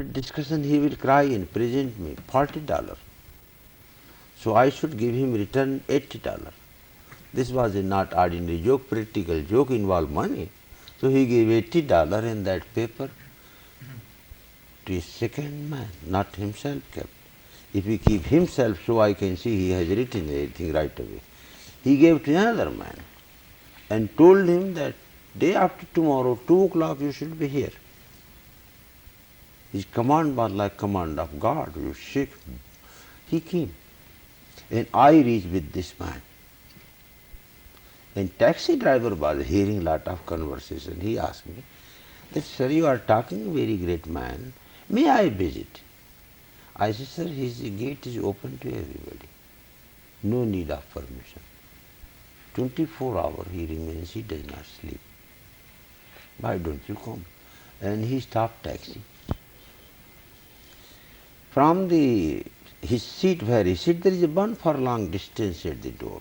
discussion he will cry and present me $40. So I should give him return $80. This was a not ordinary joke, practical joke, involved money. So he gave $80 in that paper to a second man, not himself kept. If he keep himself, so I can see he has written everything right away. He gave to another man and told him that day after tomorrow, 2 o'clock, you should be here. His command was like command of God. You shake. He came. And I reached with this man. And taxi driver was hearing lot of conversation. He asked me that, sir, you are talking very great man. May I visit? I said, sir, his gate is open to everybody. No need of permission. 24 hours he remains, he does not sleep. Why don't you come? And he stopped taxi. From his seat where he sit, there is a 1 furlong distance at the door.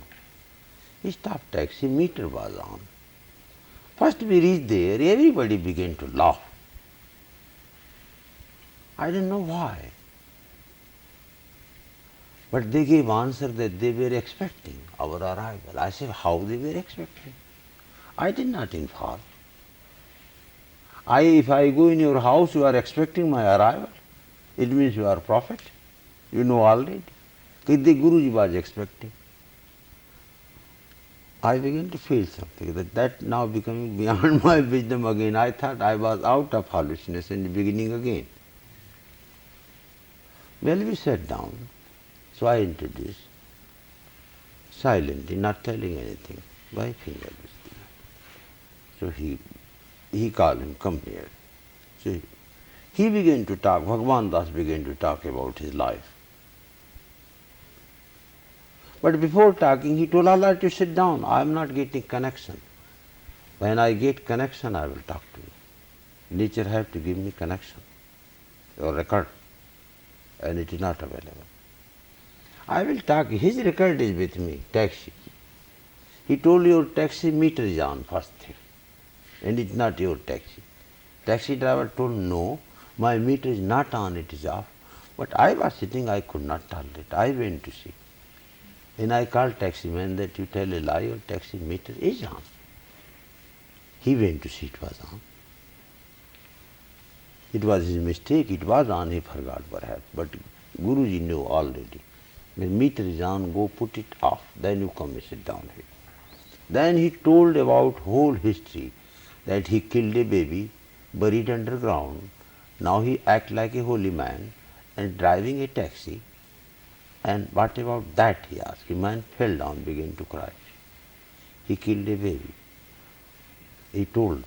He stopped taxi, meter was on. First we reached there, everybody began to laugh. I don't know why. But they gave answer that they were expecting our arrival. I said, how they were expecting? I did not inform. If I go in your house, you are expecting my arrival. It means you are prophet. You know already. The Guruji was expecting. I began to feel something, that now becoming beyond my wisdom again. I thought I was out of hallucination, beginning again. Well, we sat down. So I introduced, silently, not telling anything, by finger. So he called him, come here. So he began to talk, Bhagavan Das began to talk about his life. But before talking, he told Allah to sit down. I am not getting connection. When I get connection, I will talk to you. Nature have to give me connection or record, and it is not available. I will talk. His record is with me, taxi. He told your taxi meter is on first thing, and it's not your taxi. Taxi driver told, no, my meter is not on, it is off. But I was sitting, I could not tolerate. I went to see. And I called taxi man that you tell a lie, your taxi meter is on. He went to see it was on. It was his mistake, it was on, he forgot perhaps. But Guruji knew already. When meter is on, go put it off, then you come and sit down here. Then he told about whole history, that he killed a baby, buried underground. Now he act like a holy man and driving a taxi. And what about that, he asked. A man fell down, began to cry. He killed a baby. He told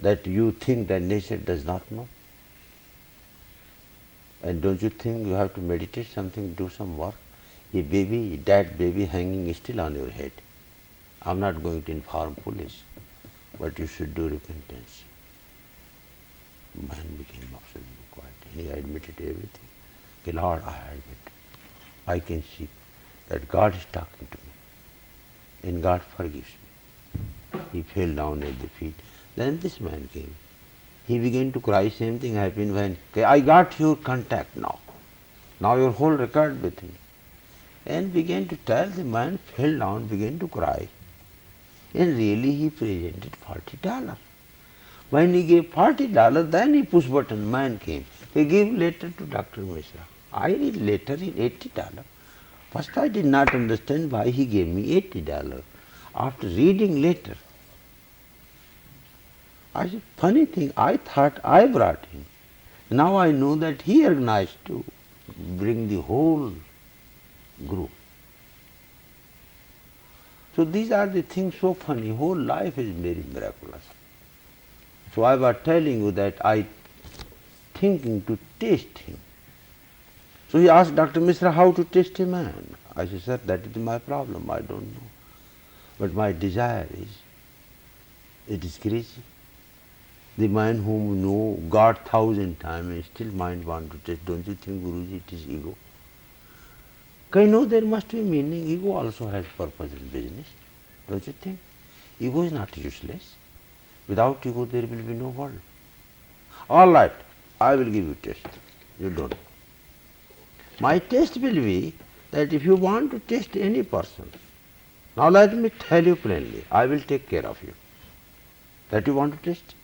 that you think that nature does not know? And don't you think you have to meditate something, do some work? A baby, dead baby hanging still on your head. I'm not going to inform police, but you should do repentance. Man became absolutely quiet. He admitted everything. Okay, Lord, I admit. I can see that God is talking to me, and God forgives me. He fell down at the feet. Then this man came. He began to cry. Same thing happened when, okay, I got your contact now. Now your whole record with me. And began to tell, the man fell down, began to cry. And really he presented $40. When he gave $40, then he pushed button, man came. He gave letter to Dr. Mishra. I read letter in $80. First I did not understand why he gave me $80. After reading letter, I said, funny thing, I thought I brought him. Now I know that he organized to bring the whole group. So these are the things so funny. Whole life is very miraculous. So I was telling you that I thinking to test him. So he asked Dr. Mishra how to test a man. I said, sir, that is my problem, I don't know. But my desire is, it is crazy. The man whom know God 1,000 times and still mind want to test, don't you think, Guruji, it is ego? I know there must be meaning. Ego also has purpose in business, don't you think? Ego is not useless. Without ego there will be no world. All right. I will give you test. You don't. My test will be that if you want to test any person, now let me tell you plainly, I will take care of you. That you want to test?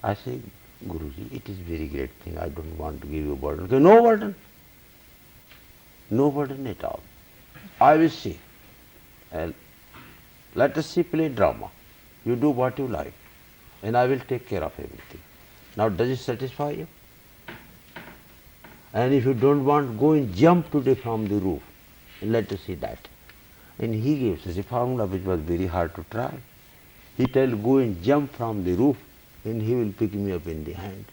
I say, Guruji, it is very great thing. I don't want to give you burden. Okay, no burden. No burden at all. I will see. And let us see play drama. You do what you like. And I will take care of everything. Now does it satisfy you? And if you don't want, go and jump today from the roof. And let us see that. And he gave us a formula which was very hard to try. He tell, go and jump from the roof and he will pick me up in the hand.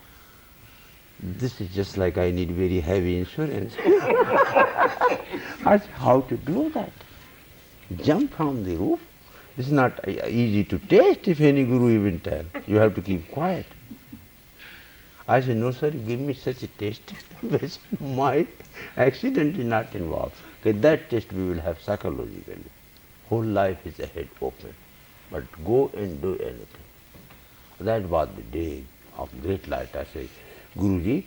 This is just like I need very heavy insurance. I said, how to do that? Jump from the roof? It's not easy to taste if any guru even tell. You have to keep quiet. I said, no sir, give me such a taste which my accident is not involved. Okay, that test we will have psychologically. Whole life is ahead open. But go and do anything. That was the day of great light. I said, Guruji,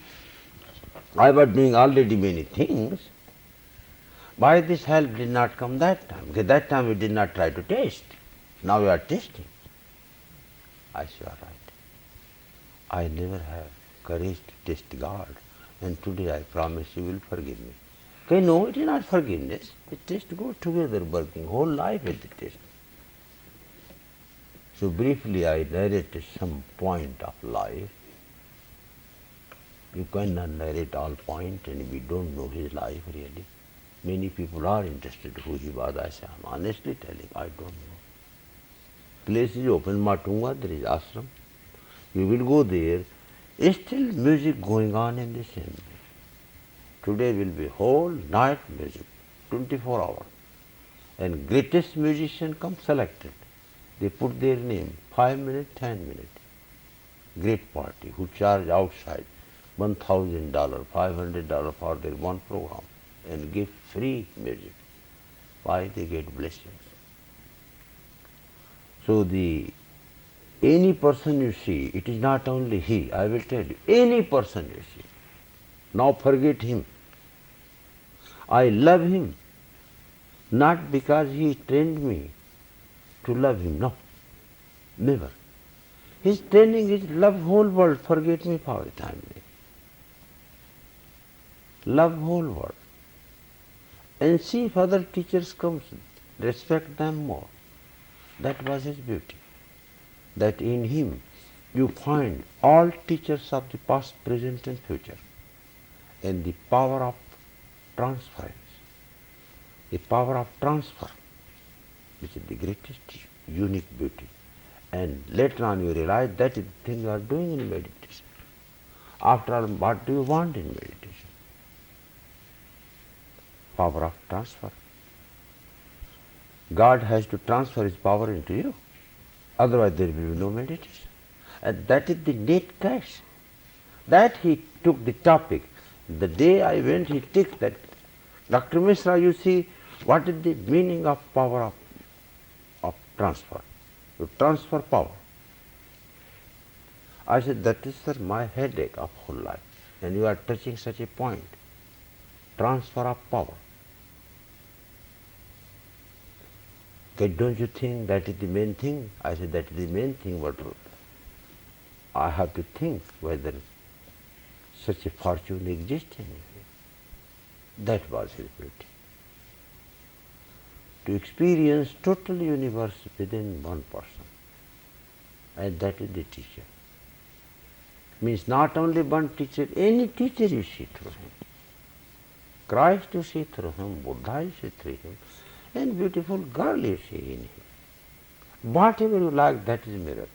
I was doing already many things. Why this help did not come that time? Because that time we did not try to taste. Now we are tasting. I said, you are right. I never have courage to test God. And today I promise you will forgive me. Okay, no, it is not forgiveness. The test goes together working. Whole life is the test. So briefly I narrated some point of life. You cannot narrate all point and we don't know his life really. Many people are interested who he was. I say, I'm honestly telling, I don't know. Place is open, Matunga, there is ashram. You will go there, still music going on in the same way. Today will be whole night music, 24 hours. And greatest musician come selected. They put their name, 5 minutes, 10 minutes. Great party who charge outside $1,000, $500 for their one program and give free music. Why? They get blessings. So any person you see, it is not only he, I will tell you, any person you see, now forget him. I love him, not because he trained me to love him, no, never. His training is love whole world, forget me for a time. Love whole world. And see if other teachers come, respect them more. That was his beauty. That in him you find all teachers of the past, present and future. And the power of transference, the power of transfer, which is the greatest unique beauty. And later on you realize that is the thing you are doing in meditation. After all, what do you want in meditation? Power of transfer. God has to transfer his power into you. Otherwise there will be no meditation. And that is the net cash. That he took the topic. The day I went, he took that. Dr. Mishra, you see, what is the meaning of power of transfer? To transfer power. I said, that is, sir, my headache of whole life. And you are touching such a point. Transfer of power. Okay, don't you think that is the main thing? I said, that is the main thing, but I have to think whether such a fortune exists anywhere. That was his beauty. To experience total universe within one person. And that is the teacher. Means not only one teacher, any teacher you see through him. Christ you see through him, Buddha you see through him, and beautiful girl you see in him. Whatever you like, that is mirror.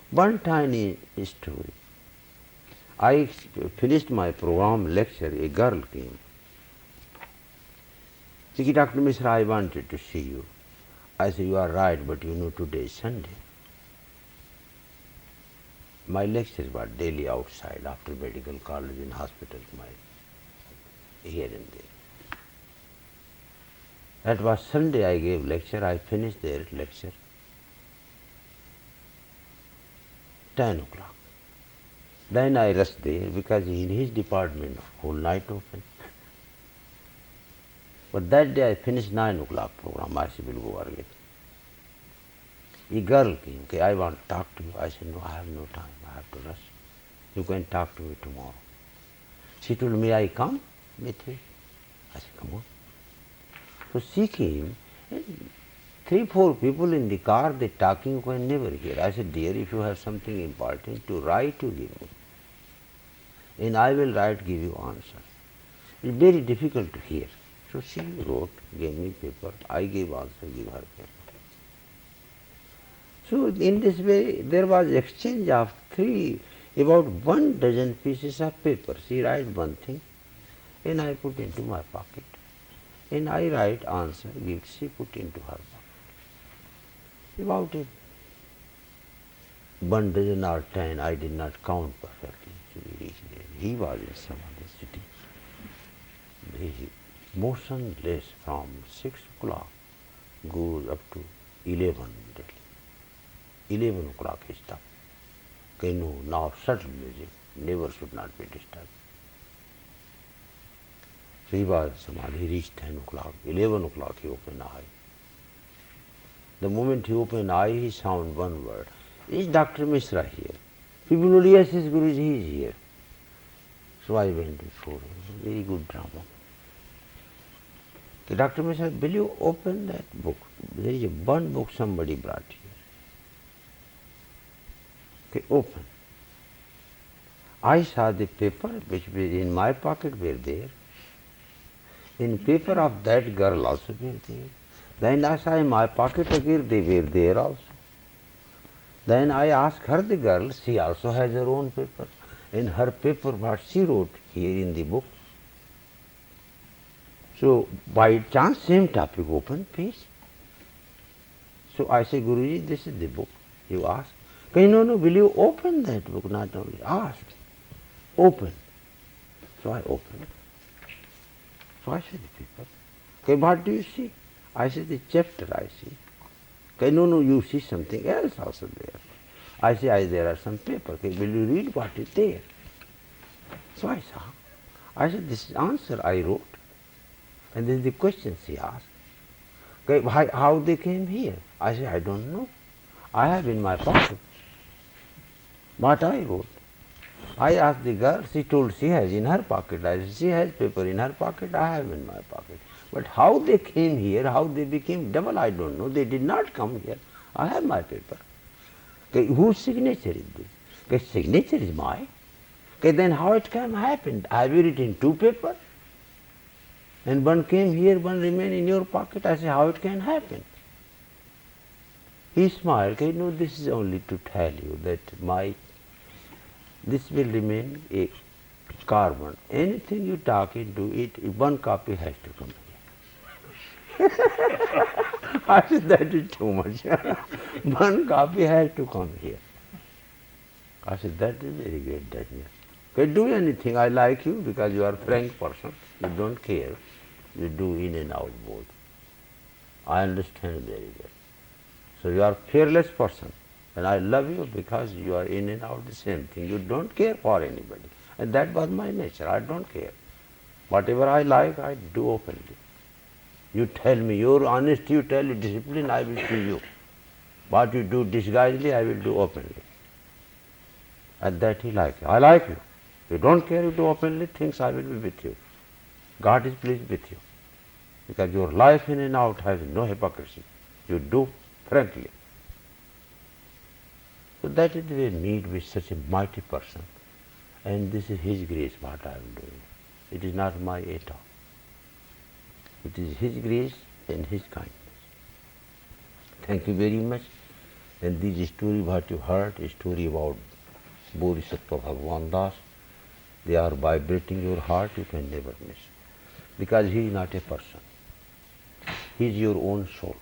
One tiny story. I finished my program lecture, a girl came. She said, Dr. Mishra, I wanted to see you. I said, you are right, but you know today is Sunday. My lectures were daily outside, after medical college and hospitals, here and there. That was Sunday I gave lecture, I finished their lecture. 10 o'clock. Then I rush there because in his department whole night open. But that day I finished 9 o'clock program. I said, we'll go early. A girl came, okay, I want to talk to you. I said, no, I have no time. I have to rush. You can talk to me tomorrow. She told me, I come with you. I said, come on. So she came, and 3-4 people in the car, they talking, you can never hear. I said, dear, if you have something important to write, you give me. And I will write, give you answer. It's very difficult to hear. So she wrote, gave me paper, I gave answer, give her paper. So in this way, there was exchange of about 1 dozen pieces of paper. She write one thing, and I put into my pocket. And I write answer, give, she put into her pocket. About 1 dozen or 10, I did not count perfectly. So we reached there. He was in some other city. He motionless from 6 o'clock goes up to 11 immediately. 11 o'clock he stopped. Okay, no, now subtle music never should not be disturbed. So he was samadhi, he reached 10 o'clock, 11 o'clock he opened eye. The moment he opened eye, he sounded one word, is Dr. Mishra here? People know, yes, his Guruji, he is here. So I went before him, very good drama. Okay, Dr. Mishra, will you open that book? There is one book somebody brought here. Okay, open. I saw the paper which was in my pocket were there. In paper of that girl also were there. Then I saw in my pocket again they were there also. Then I asked her, the girl, she also has her own paper. In her paper what she wrote here in the book. So by chance same topic open page. So I say, Guruji, this is the book you asked. Okay, no, will you open that book? Not only ask, open. So I opened. So I said, the paper. Okay, what do you see? I said, the chapter I see. Okay, no, you see something else also there. I say, there are some paper. Okay, will you read what is there? So I saw. I said, this is answer I wrote. And this is the question she asked. Okay, how they came here? I said, I don't know. I have in my pocket what I wrote. I asked the girl, she told she has in her pocket. I said, she has paper in her pocket, I have in my pocket. But how they came here, how they became double, I don't know. They did not come here. I have my paper. Okay, whose signature is this? Okay, signature is mine. Okay, then how it can happen? I have written 2 papers. And one came here, one remained in your pocket. I said, how it can happen? He smiled. Okay, no, this is only to tell you that this will remain a carbon. Anything you talk into it, one copy has to come here. I said, that is too much. One copy has to come here. I said, that is very great, that means. Okay, do anything. I like you because you are a frank person. You don't care. You do in and out both. I understand very well. So you are a fearless person. And I love you because you are in and out the same thing. You don't care for anybody. And that was my nature. I don't care. Whatever I like, I do openly. You tell me, your honesty, you tell you discipline, I will see you. What you do disguisedly, I will do openly. And that he likes you. I like you. You don't care, you do openly, things I will be with you. God is pleased with you. Because your life in and out has no hypocrisy. You do frankly. So that is the way meet with such a mighty person. And this is his grace what I am doing. It is not my at all. It is his grace and his kindness. Thank you very much. And this story what you heard, a story about Bodhisattva Bhagwan Das, they are vibrating your heart, you can never miss. Because he is not a person. He is your own soul.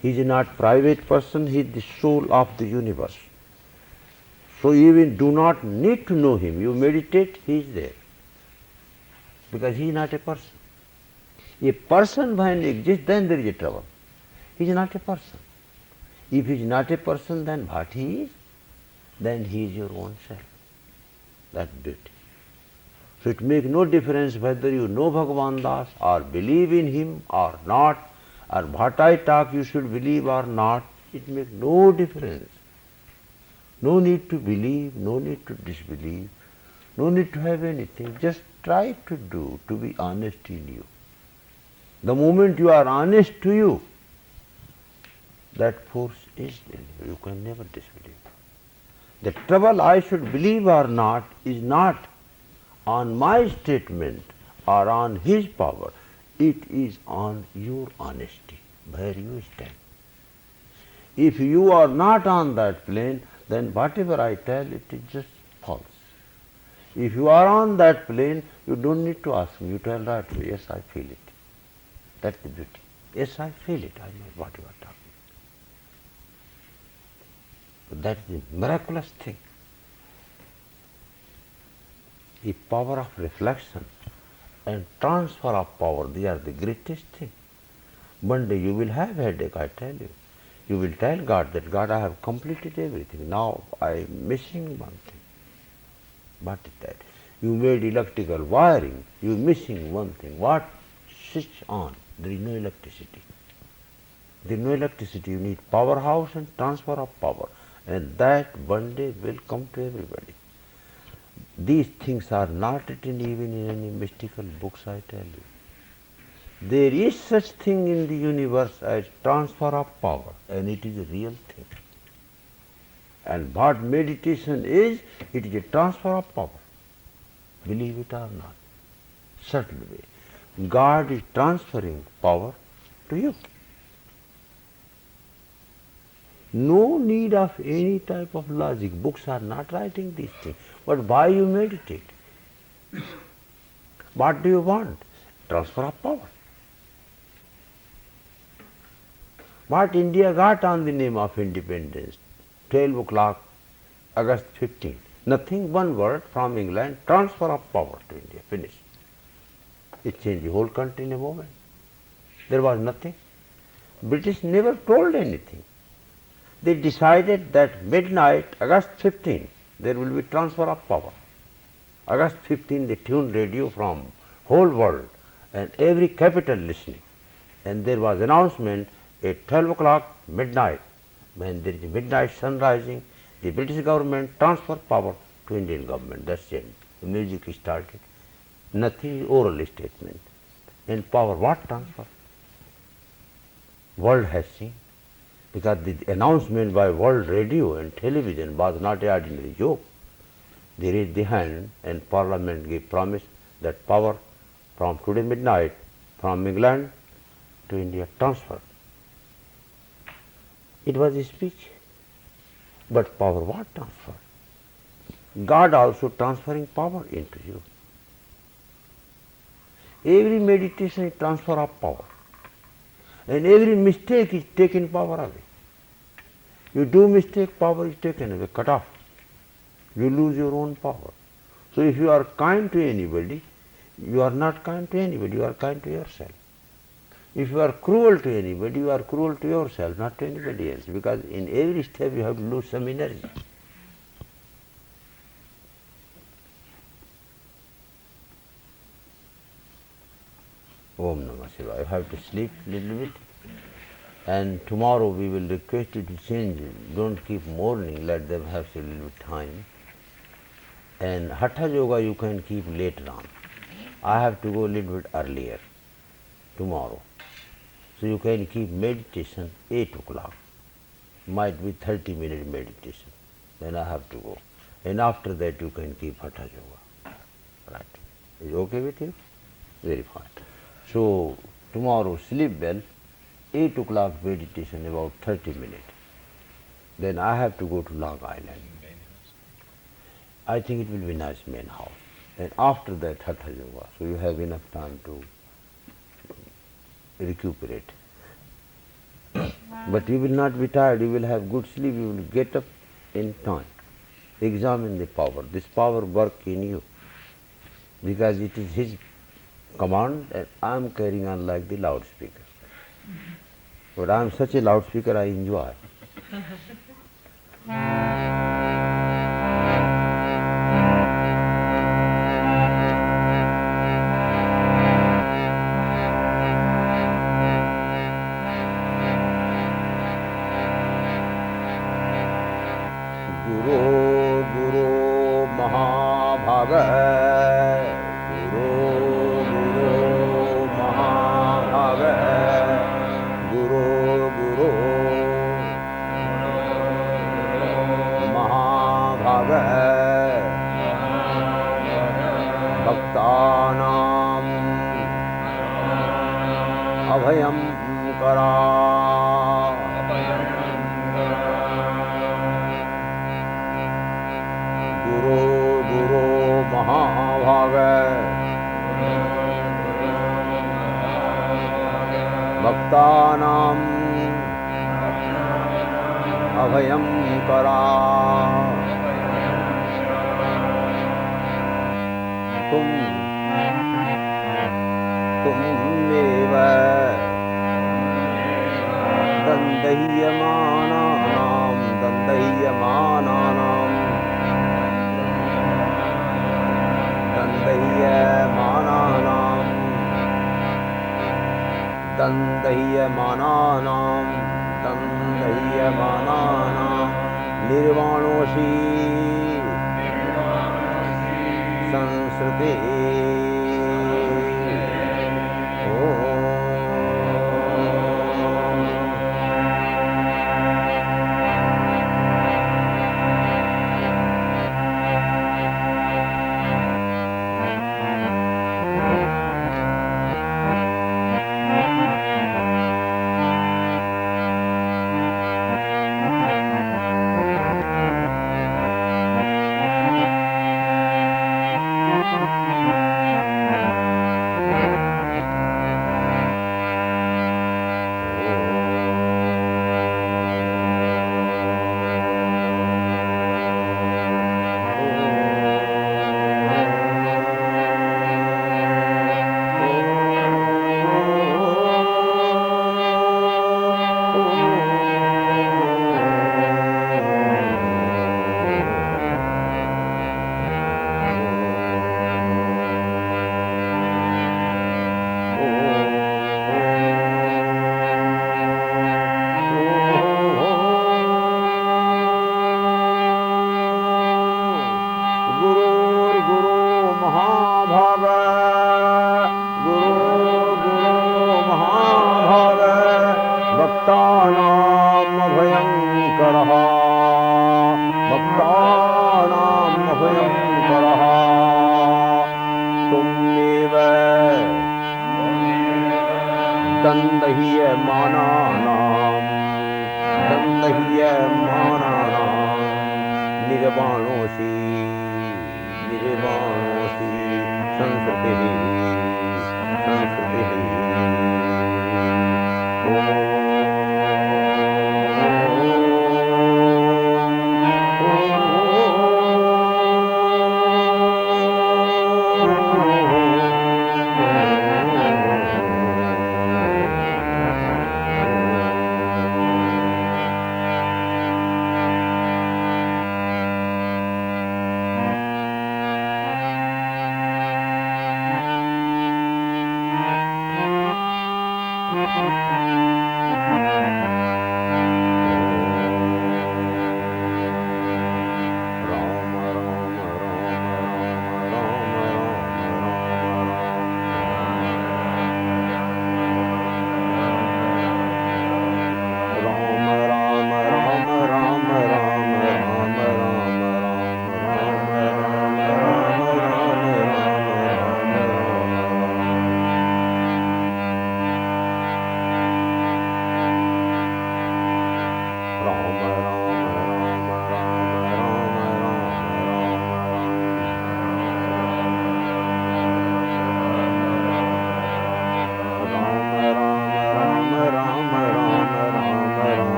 He is not private person, he is the soul of the universe. So you even do not need to know him. You meditate, he is there. Because he is not a person. A person when exists, then there is a trouble. He is not a person. If he is not a person, then what he is? then he is your own self. That's beauty. So it makes no difference whether you know Bhagavan Das or believe in him or not, or what I talk you should believe or not. It makes no difference. No need to believe, no need to disbelieve, no need to have anything. Just try to do, to be honest in you. The moment you are honest to you, that force is in you. You can never disbelieve. The trouble I should believe or not is not on my statement or on his power. It is on your honesty, where you stand. If you are not on that plane, then whatever I tell, it is just false. If you are on that plane, you don't need to ask me. You tell right away, yes, I feel it. That's the beauty. Yes, I feel it. I know what you are talking. But that is the miraculous thing. The power of reflection and transfer of power, they are the greatest thing. One day you will have headache, I tell you. You will tell God that, God, I have completed everything. Now I am missing one thing. What is that? You made electrical wiring, you are missing one thing. What? Switch on. There is no electricity. There is no electricity. You need powerhouse and transfer of power. And that one day will come to everybody. These things are not written even in any mystical books, I tell you. There is such thing in the universe as transfer of power, and it is a real thing. And what meditation is, it is a transfer of power. Believe it or not. Certainly. God is transferring power to you. No need of any type of logic. Books are not writing these things. But why you meditate? What do you want? Transfer of power. What India got on the name of independence? 12 o'clock, August 15. Nothing, one word from England, transfer of power to India. Finished. It changed the whole country in a moment. There was nothing. British never told anything. They decided that midnight, August 15, there will be transfer of power. August 15, they tuned radio from whole world and every capital listening. And there was announcement at 12 o'clock midnight, when there is midnight sun rising, the British government transfer power to Indian government. That's it. The music started. Nothing, oral statement. And power, what transfer? World has seen. Because the announcement by world radio and television was not an ordinary joke. They raised the hand and Parliament gave promise that power from today midnight from England to India transferred. It was a speech. But power what transferred? God also transferring power into you. Every meditation is transfer of power. And every mistake is taken power away. You do mistake, power is taken away, cut off. You lose your own power. So if you are kind to anybody, you are not kind to anybody, you are kind to yourself. If you are cruel to anybody, you are cruel to yourself, not to anybody else, because in every step you have to lose some energy. Om Namah Shivaya. You have to sleep a little bit. And tomorrow we will request you to change it. Don't keep morning, let them have a little bit time. And Hatha Yoga you can keep later on. I have to go a little bit earlier tomorrow. So you can keep meditation 8 o'clock. Might be 30-minute meditation. Then I have to go. And after that you can keep Hatha Yoga. Right. Is it okay with you? Very fine. So tomorrow sleep well, 8 o'clock meditation about 30 minutes. Then I have to go to Long Island. I think it will be nice main house. And after that Hatha Yoga. So you have enough time to recuperate. But you will not be tired, you will have good sleep, you will get up in time. Examine the power. This power work in you. Because it is His command and I am carrying on like the loudspeaker. But I am such a loudspeaker I enjoy. गुरो गुरो महाभाग गुरो गुरो महाभाग गुरो गुरो महाभाग भक्तानां अभयं करा गुरो गुरो महाभाग भक्तानां अभयं करा तुमेव दन्दह्यमानानां दन्दह्यमानानां दन्दह्यमानानां निर्वाणोऽसि संस्कृते निर्वाणोऽसि संस्कृतिः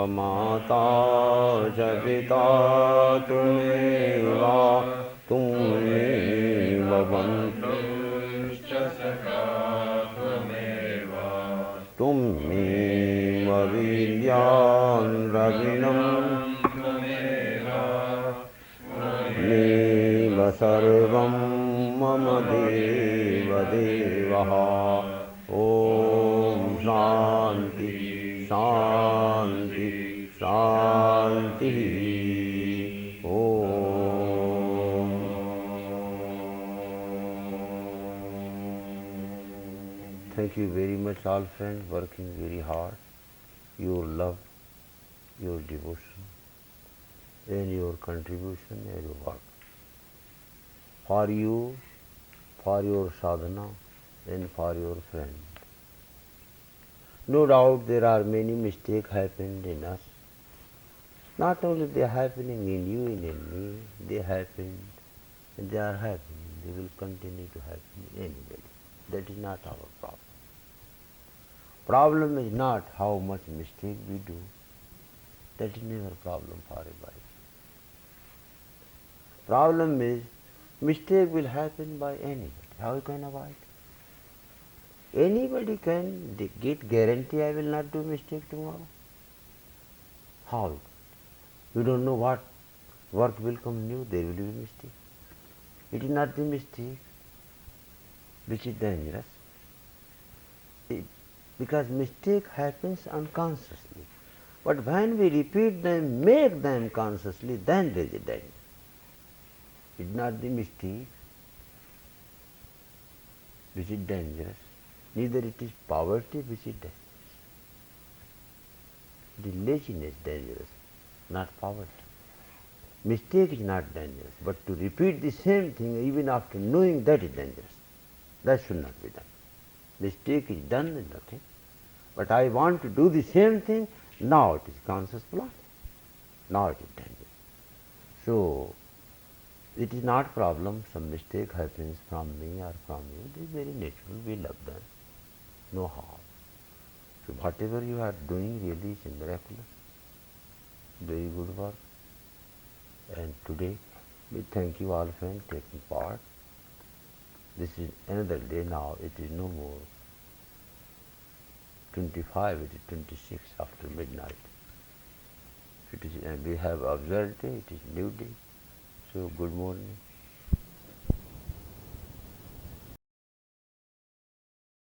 माता च पिता त्वमेव त्वमेव बन्धुश्च सखा त्वमेव त्वमेव विद्यान् द्रविणं त्वमेव त्वमेव सर्वं मम देव देवः। ॐ शान्ति शान्ति शान्तिः। Thank you very much, all friends, working very hard. Your love, your devotion, and your contribution and your work. For you, for your sadhana, and for your friend. No doubt there are many mistakes happened in us. Not only they are happening in you and in me, they happened and they are happening. They will continue to happen in anybody. That is not our problem. Problem is not how much mistake we do. That is never a problem for everybody. Problem is mistake will happen by anybody. How you can avoid? Anybody can get guarantee I will not do mistake tomorrow. How? You don't know what work will come new, there will be mistake. It is not the mistake which is dangerous. Because mistake happens unconsciously. But when we repeat them, make them consciously, then there is a danger. It is not the mistake which is dangerous, neither it is poverty which is dangerous. It is laziness dangerous, not poverty. Mistake is not dangerous, but to repeat the same thing even after knowing that is dangerous. That should not be done. Mistake is done and nothing. But I want to do the same thing, now it is conscious plan. Now it is dangerous. So, it is not problem, some mistake happens from me or from you. It is very natural, we love them. No harm. So, whatever you are doing really is miraculous. Very good work. And today, we thank you all friends taking part. This is another day now, it is no more 25, it is 26 after midnight. It is, we have observed day, it is new day. So good morning.